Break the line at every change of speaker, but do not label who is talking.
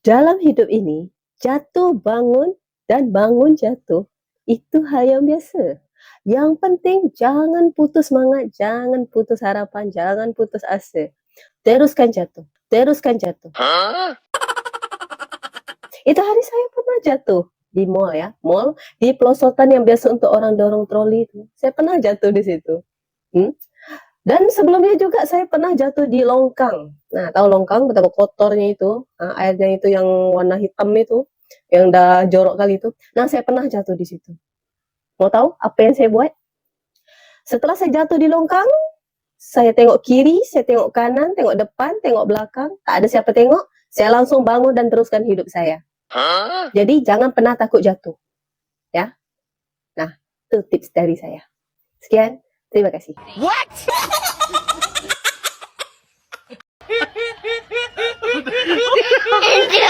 Dalam hidup ini, jatuh bangun dan bangun jatuh itu hal yang biasa. Yang penting jangan putus semangat, jangan putus harapan, jangan putus asa. Teruskan jatuh, teruskan jatuh. Itu hari saya pernah jatuh di mall ya, mall di pelosokan yang biasa untuk orang dorong troli itu. Saya pernah jatuh di situ. Dan sebelumnya juga saya pernah jatuh di longkang. Nah, tahu longkang betapa kotornya itu, airnya itu yang warna hitam itu, yang udah jorok kali itu. Nah, saya pernah jatuh di situ. Mau tahu apa yang saya buat? Setelah saya jatuh di longkang, saya tengok kiri, saya tengok kanan, tengok depan, tengok belakang, tak ada siapa tengok. Saya langsung bangun dan teruskan hidup saya. Jadi jangan pernah takut jatuh, ya. Nah, itu tips dari saya. Sekian, terima kasih.
What?
Enjoy!